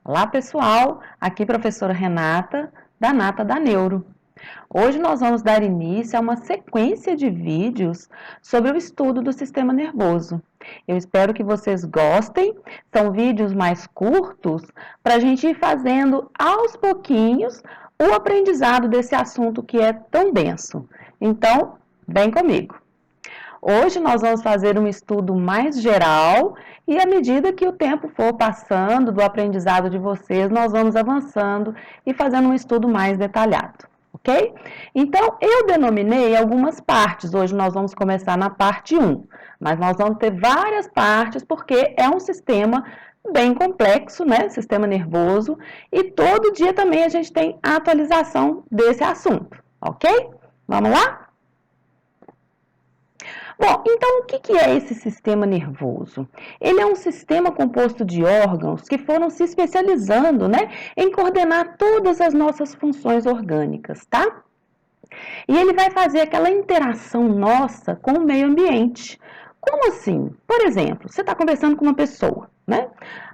Olá pessoal, aqui professora Renata, da Nata da Neuro. Hoje nós vamos dar início a uma sequência de vídeos sobre o estudo do sistema nervoso. Eu espero que vocês gostem, são vídeos mais curtos para a gente ir fazendo aos pouquinhos o aprendizado desse assunto que é tão denso. Então, vem comigo! Hoje nós vamos fazer um estudo mais geral e à medida que o tempo for passando do aprendizado de vocês, nós vamos avançando e fazendo um estudo mais detalhado, ok? Então, eu denominei algumas partes. Hoje nós vamos começar na parte 1, mas nós vamos ter várias partes porque é um sistema bem complexo, né? Sistema nervoso, e todo dia também a gente tem atualização desse assunto, ok? Vamos lá? Bom, então o que é esse sistema nervoso? Ele é um sistema composto de órgãos que foram se especializando, né, em coordenar todas as nossas funções orgânicas, tá? E ele vai fazer aquela interação nossa com o meio ambiente. Como assim? Por exemplo, você está conversando com uma pessoa, né?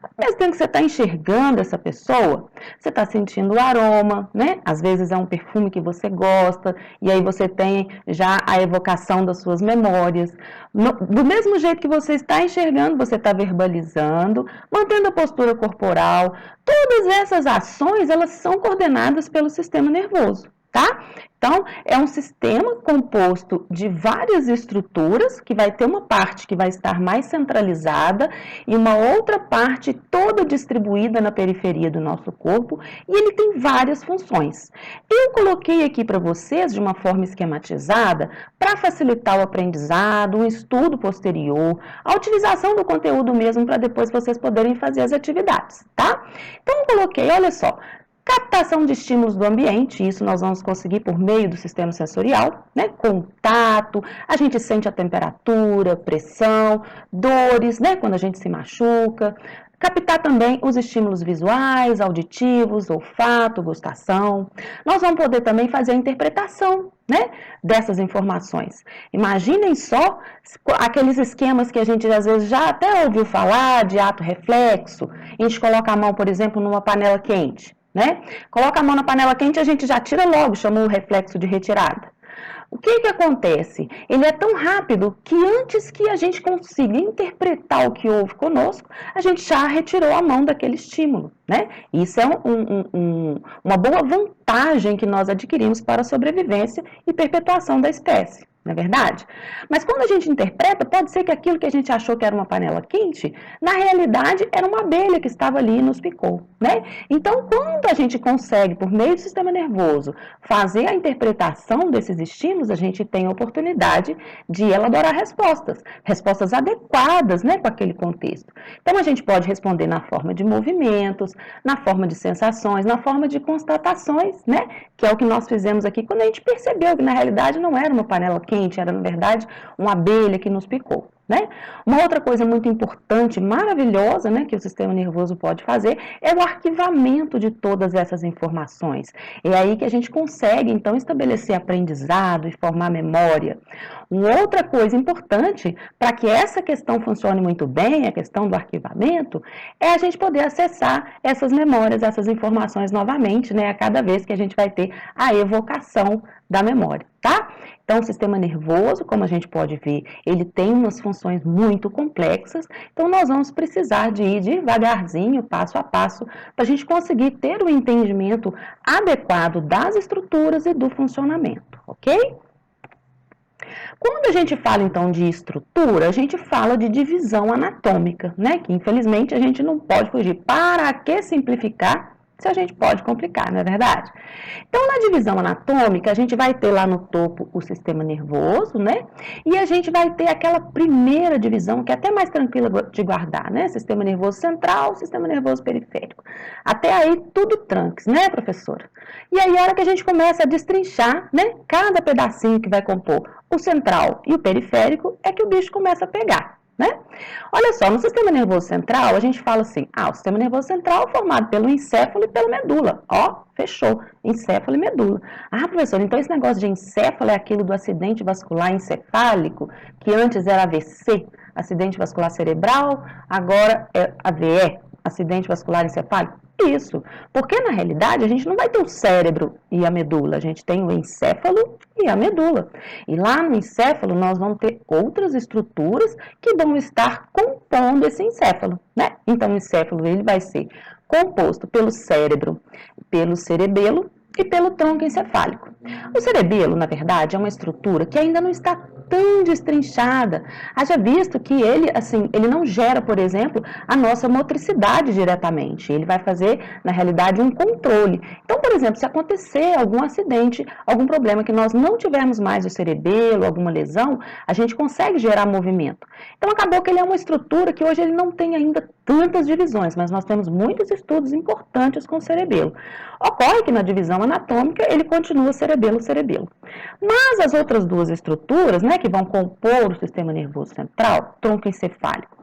Ao mesmo tempo que você está enxergando essa pessoa, você está sentindo o aroma, né? Às vezes é um perfume que você gosta, e aí você tem já a evocação das suas memórias. Do mesmo jeito que você está enxergando, você está verbalizando, mantendo a postura corporal. Todas essas ações, elas são coordenadas pelo sistema nervoso, tá? Então, é um sistema composto de várias estruturas, que vai ter uma parte que vai estar mais centralizada e uma outra parte toda distribuída na periferia do nosso corpo, e ele tem várias funções. Eu coloquei aqui para vocês de uma forma esquematizada para facilitar o aprendizado, um estudo posterior, a utilização do conteúdo mesmo para depois vocês poderem fazer as atividades, tá? Então, eu coloquei, olha só, captação de estímulos do ambiente, isso nós vamos conseguir por meio do sistema sensorial, né? Contato, a gente sente a temperatura, pressão, dores, né? Quando a gente se machuca. Captar também os estímulos visuais, auditivos, olfato, gustação. Nós vamos poder também fazer a interpretação, né, dessas informações. Imaginem só aqueles esquemas que a gente às vezes já até ouviu falar de ato reflexo. A gente coloca a mão, por exemplo, numa panela quente, né? Coloca a mão na panela quente, a gente já tira logo, chama o reflexo de retirada. O que acontece? Ele é tão rápido que antes que a gente consiga interpretar o que houve conosco, a gente já retirou a mão daquele estímulo, né? Isso é uma boa vantagem que nós adquirimos para a sobrevivência e perpetuação da espécie. Não é verdade? Mas quando a gente interpreta, pode ser que aquilo que a gente achou que era uma panela quente, na realidade era uma abelha que estava ali e nos picou, né? Então, quando a gente consegue, por meio do sistema nervoso, fazer a interpretação desses estímulos, a gente tem a oportunidade de elaborar respostas adequadas, né, com aquele contexto. Então, a gente pode responder na forma de movimentos, na forma de sensações, na forma de constatações, né, que é o que nós fizemos aqui quando a gente percebeu que na realidade não era uma panela quente, era na verdade uma abelha que nos picou, né? Uma outra coisa muito importante, maravilhosa, né, que o sistema nervoso pode fazer é o arquivamento de todas essas informações. É aí que a gente consegue então estabelecer aprendizado e formar memória. Uma outra coisa importante para que essa questão funcione muito bem, a questão do arquivamento, é a gente poder acessar essas memórias, essas informações novamente, né, a cada vez que a gente vai ter a evocação da memória, tá? Então, o sistema nervoso, como a gente pode ver, ele tem umas funções muito complexas, então nós vamos precisar de ir devagarzinho, passo a passo, para a gente conseguir ter o entendimento adequado das estruturas e do funcionamento, ok? Quando a gente fala, então, de estrutura, a gente fala de divisão anatômica, né? Que, infelizmente, a gente não pode fugir. Para que simplificar se a gente pode complicar, não é verdade? Então, na divisão anatômica, a gente vai ter lá no topo o sistema nervoso, né? E a gente vai ter aquela primeira divisão, que é até mais tranquila de guardar, né? Sistema nervoso central, sistema nervoso periférico. Até aí, tudo tranques, né, professora? E aí, a hora que a gente começa a destrinchar, né? Cada pedacinho que vai compor o central e o periférico, é que o bicho começa a pegar, né? Olha só, no sistema nervoso central, a gente fala assim, o sistema nervoso central é formado pelo encéfalo e pela medula. Ó, fechou, encéfalo e medula. Professor, então esse negócio de encéfalo é aquilo do acidente vascular encefálico, que antes era AVC, acidente vascular cerebral, agora é AVE. acidente vascular encefálico? Isso, porque na realidade a gente não vai ter o cérebro e a medula, a gente tem o encéfalo e a medula. E lá no encéfalo nós vamos ter outras estruturas que vão estar compondo esse encéfalo, né? Então o encéfalo ele vai ser composto pelo cérebro, pelo cerebelo e pelo tronco encefálico. O cerebelo, na verdade, é uma estrutura que ainda não está tão destrinchada. Haja visto que ele, assim, ele não gera, por exemplo, a nossa motricidade diretamente. Ele vai fazer, na realidade, um controle. Então, por exemplo, se acontecer algum acidente, algum problema que nós não tivermos mais o cerebelo, alguma lesão, a gente consegue gerar movimento. Então, acabou que ele é uma estrutura que hoje ele não tem ainda tantas divisões, mas nós temos muitos estudos importantes com o cerebelo. Ocorre que na divisão anatômica ele continua cerebelo-cerebelo. Mas as outras duas estruturas, né, que vão compor o sistema nervoso central, tronco encefálico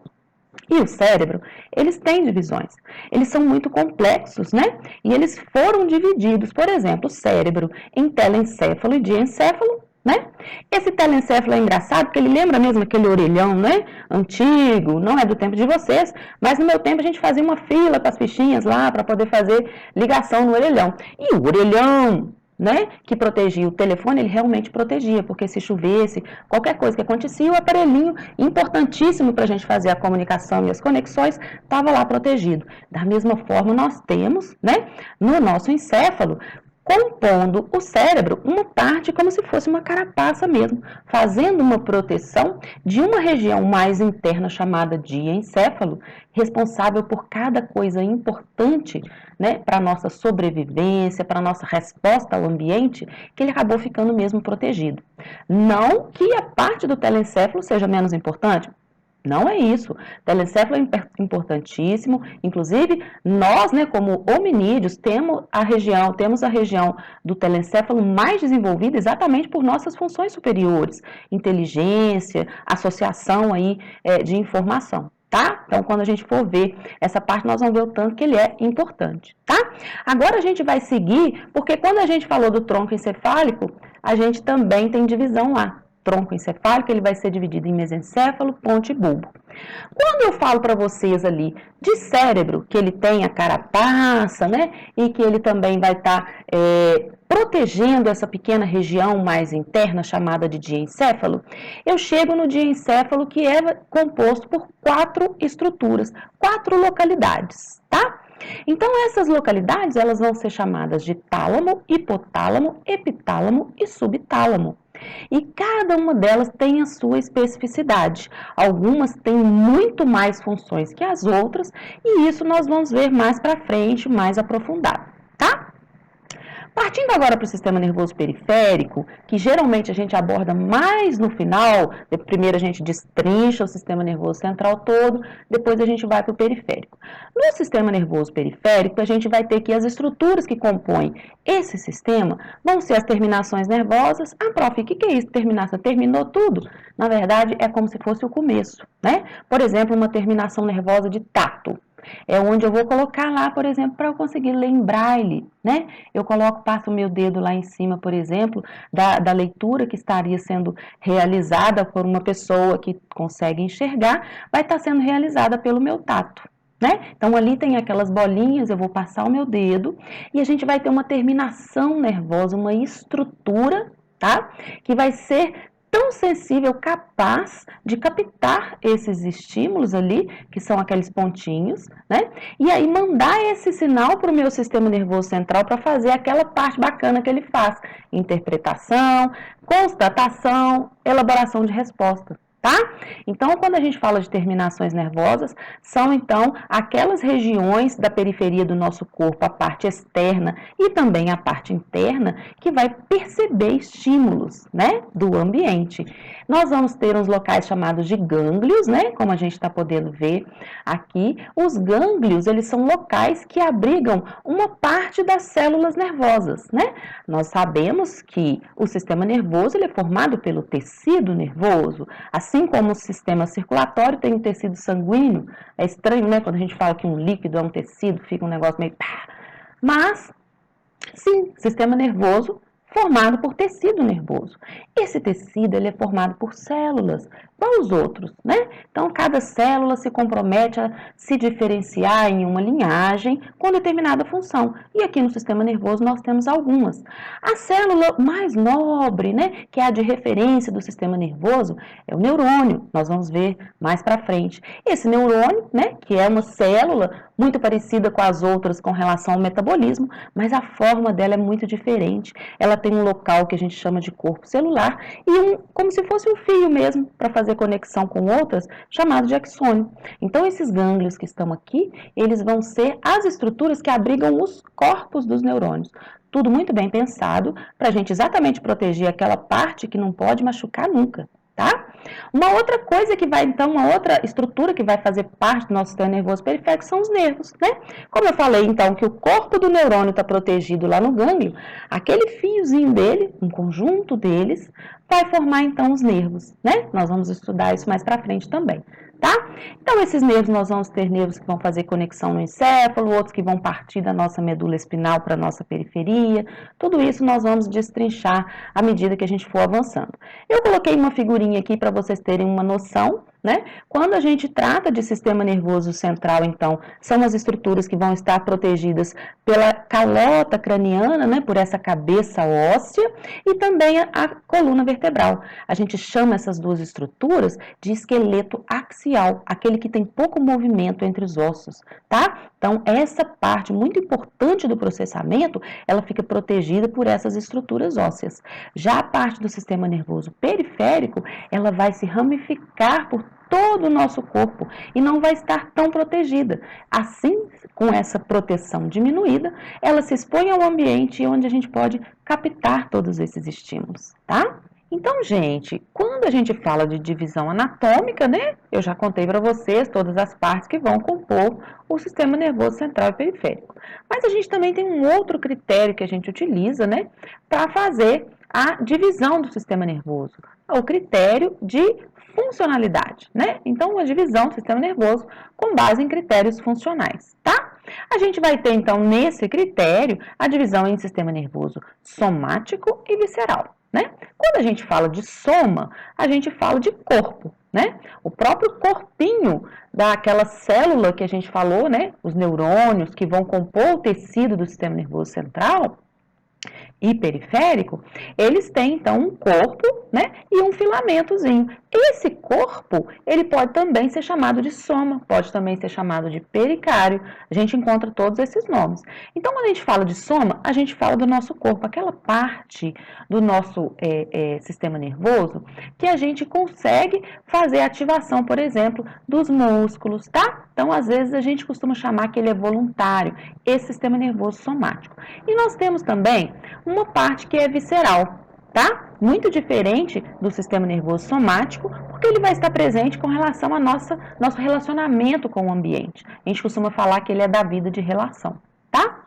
e o cérebro, eles têm divisões. Eles são muito complexos, né? E eles foram divididos, por exemplo, o cérebro em telencéfalo e diencéfalo, né? Esse telencéfalo é engraçado porque ele lembra mesmo aquele orelhão, né? Antigo, não é do tempo de vocês, mas no meu tempo a gente fazia uma fila com as fichinhas lá para poder fazer ligação no orelhão. E o orelhão, né, que protegia o telefone, ele realmente protegia, porque se chovesse, qualquer coisa que acontecia, o aparelhinho importantíssimo para a gente fazer a comunicação e as conexões estava lá protegido. Da mesma forma, nós temos, né, no nosso encéfalo, compondo o cérebro, uma parte como se fosse uma carapaça mesmo, fazendo uma proteção de uma região mais interna chamada diencéfalo, responsável por cada coisa importante, né, para a nossa sobrevivência, para a nossa resposta ao ambiente, que ele acabou ficando mesmo protegido. Não que a parte do telencéfalo seja menos importante, não é isso. O telencéfalo é importantíssimo. Inclusive, nós, né, como hominídeos, temos a região do telencéfalo mais desenvolvida exatamente por nossas funções superiores, inteligência, associação aí, de informação. Tá? Então, quando a gente for ver essa parte, nós vamos ver o tanto que ele é importante, tá? Agora a gente vai seguir, porque quando a gente falou do tronco encefálico, a gente também tem divisão lá. Tronco encefálico, ele vai ser dividido em mesencéfalo, ponte e bulbo. Quando eu falo para vocês ali de cérebro, que ele tem a carapaça, né, e que ele também vai estar protegendo essa pequena região mais interna, chamada de diencéfalo, eu chego no diencéfalo, que é composto por 4 estruturas, 4 localidades, tá? Então, essas localidades, elas vão ser chamadas de tálamo, hipotálamo, epitálamo e subtálamo. E cada uma delas tem a sua especificidade. Algumas têm muito mais funções que as outras, e isso nós vamos ver mais para frente, mais aprofundado, tá? Partindo agora para o sistema nervoso periférico, que geralmente a gente aborda mais no final, primeiro a gente destrincha o sistema nervoso central todo, depois a gente vai para o periférico. No sistema nervoso periférico, a gente vai ter que as estruturas que compõem esse sistema vão ser as terminações nervosas. Ah, prof, o que é isso, terminação? Terminou tudo? Na verdade, é como se fosse o começo, né? Por exemplo, uma terminação nervosa de tato. É onde eu vou colocar lá, por exemplo, para eu conseguir lembrar ele, né? Eu passo o meu dedo lá em cima, por exemplo, da leitura que estaria sendo realizada por uma pessoa que consegue enxergar, vai estar sendo realizada pelo meu tato, né? Então, ali tem aquelas bolinhas, eu vou passar o meu dedo e a gente vai ter uma terminação nervosa, uma estrutura, tá? Que vai ser tão sensível, capaz de captar esses estímulos ali, que são aqueles pontinhos, né? E aí mandar esse sinal para o meu sistema nervoso central para fazer aquela parte bacana que ele faz: interpretação, constatação, elaboração de resposta. Tá? Então, quando a gente fala de terminações nervosas, são então aquelas regiões da periferia do nosso corpo, a parte externa e também a parte interna, que vai perceber estímulos, né, do ambiente. Nós vamos ter uns locais chamados de gânglios, né, como a gente está podendo ver aqui. Os gânglios, eles são locais que abrigam uma parte das células nervosas, né? Nós sabemos que o sistema nervoso ele é formado pelo tecido nervoso, assim como o sistema circulatório tem um tecido sanguíneo. É estranho, né? Quando a gente fala que um líquido é um tecido, fica um negócio meio... Mas, sim, sistema nervoso formado por tecido nervoso. Esse tecido ele é formado por células, igual os outros, né? Então, cada célula se compromete a se diferenciar em uma linhagem com determinada função. E aqui no sistema nervoso nós temos algumas. A célula mais nobre, né, que é a de referência do sistema nervoso, é o neurônio. Nós vamos ver mais para frente. Esse neurônio, né, que é uma célula muito parecida com as outras com relação ao metabolismo, mas a forma dela é muito diferente. Ela tem um local que a gente chama de corpo celular e como se fosse um fio mesmo para fazer conexão com outras, chamado de axônio. Então, esses gânglios que estão aqui, eles vão ser as estruturas que abrigam os corpos dos neurônios. Tudo muito bem pensado para a gente exatamente proteger aquela parte que não pode machucar nunca, tá? Uma outra coisa que vai, então, uma outra estrutura que vai fazer parte do nosso sistema nervoso periférico são os nervos, né? Como eu falei, então, que o corpo do neurônio está protegido lá no gânglio, aquele fiozinho dele, um conjunto deles, vai formar, então, os nervos, né? Nós vamos estudar isso mais para frente também, tá? Então, esses nervos, nós vamos ter nervos que vão fazer conexão no encéfalo, outros que vão partir da nossa medula espinal para a nossa periferia, tudo isso nós vamos destrinchar à medida que a gente for avançando. Eu coloquei uma figurinha aqui para vocês terem uma noção, né? Quando a gente trata de sistema nervoso central, então, são as estruturas que vão estar protegidas pela calota craniana, né? Por essa cabeça óssea e também a coluna vertebral. A gente chama essas duas estruturas de esqueleto axial, aquele que tem pouco movimento entre os ossos, tá? Então, essa parte muito importante do processamento, ela fica protegida por essas estruturas ósseas. Já a parte do sistema nervoso periférico, ela vai se ramificar por todo o nosso corpo e não vai estar tão protegida. Assim, com essa proteção diminuída, ela se expõe ao ambiente onde a gente pode captar todos esses estímulos, tá? Então, gente, quando a gente fala de divisão anatômica, né, eu já contei para vocês todas as partes que vão compor o sistema nervoso central e periférico. Mas a gente também tem um outro critério que a gente utiliza, né, para fazer a divisão do sistema nervoso, o critério de funcionalidade, né? Então, a divisão do sistema nervoso com base em critérios funcionais, tá? A gente vai ter, então, nesse critério, a divisão em sistema nervoso somático e visceral, né? Quando a gente fala de soma, a gente fala de corpo, né? O próprio corpinho daquela célula que a gente falou, né? Os neurônios que vão compor o tecido do sistema nervoso central e periférico, eles têm então um corpo, né, e um filamentozinho. Esse corpo, ele pode também ser chamado de soma, pode também ser chamado de pericário. A gente encontra todos esses nomes. Então, quando a gente fala de soma, a gente fala do nosso corpo, aquela parte do nosso sistema nervoso que a gente consegue fazer a ativação, por exemplo, dos músculos, tá? Então, às vezes, a gente costuma chamar que ele é voluntário, esse sistema nervoso somático. E nós temos também uma parte que é visceral, tá? Muito diferente do sistema nervoso somático, porque ele vai estar presente com relação ao nosso relacionamento com o ambiente. A gente costuma falar que ele é da vida de relação, tá?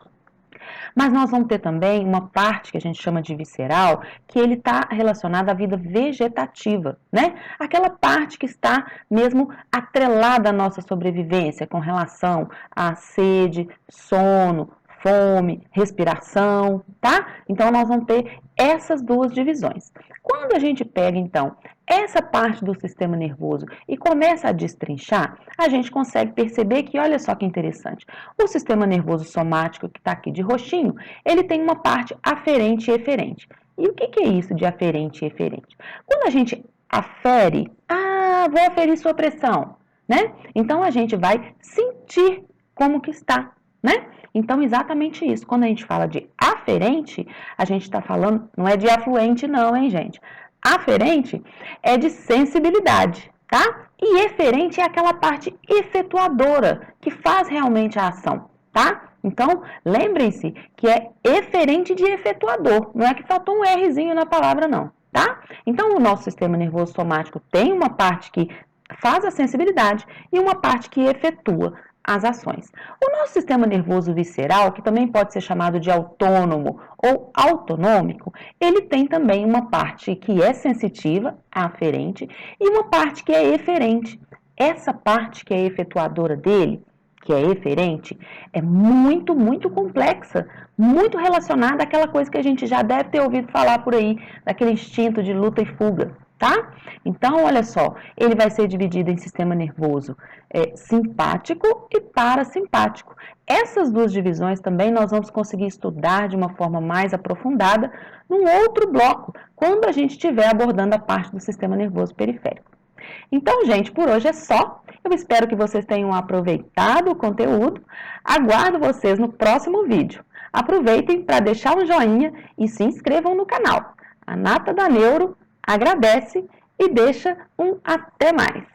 Mas nós vamos ter também uma parte que a gente chama de visceral, que ele está relacionado à vida vegetativa, né? Aquela parte que está mesmo atrelada à nossa sobrevivência com relação à sede, sono, fome, respiração, tá? Então, nós vamos ter essas duas divisões. Quando a gente pega, então, essa parte do sistema nervoso e começa a destrinchar, a gente consegue perceber que, olha só que interessante, o sistema nervoso somático, que está aqui de roxinho, ele tem uma parte aferente e eferente. E o que é isso de aferente e eferente? Quando a gente afere, vou aferir sua pressão, né? Então, a gente vai sentir como que está, né? Então, exatamente isso. Quando a gente fala de aferente, a gente está falando, não é de afluente não, hein, gente? Aferente é de sensibilidade, tá? E eferente é aquela parte efetuadora, que faz realmente a ação, tá? Então, lembrem-se que é eferente de efetuador, não é que faltou um Rzinho na palavra não, tá? Então, o nosso sistema nervoso somático tem uma parte que faz a sensibilidade e uma parte que efetua as ações. O nosso sistema nervoso visceral, que também pode ser chamado de autônomo ou autonômico, ele tem também uma parte que é sensitiva, aferente, e uma parte que é eferente. Essa parte que é efetuadora dele, que é eferente, é muito, muito complexa, muito relacionada àquela coisa que a gente já deve ter ouvido falar por aí, daquele instinto de luta e fuga, tá? Então, olha só, ele vai ser dividido em sistema nervoso simpático e parasimpático. Essas duas divisões também nós vamos conseguir estudar de uma forma mais aprofundada num outro bloco, quando a gente estiver abordando a parte do sistema nervoso periférico. Então, gente, por hoje é só. Eu espero que vocês tenham aproveitado o conteúdo. Aguardo vocês no próximo vídeo. Aproveitem para deixar um joinha e se inscrevam no canal. A Nata da Neuro agradece e deixa um até mais.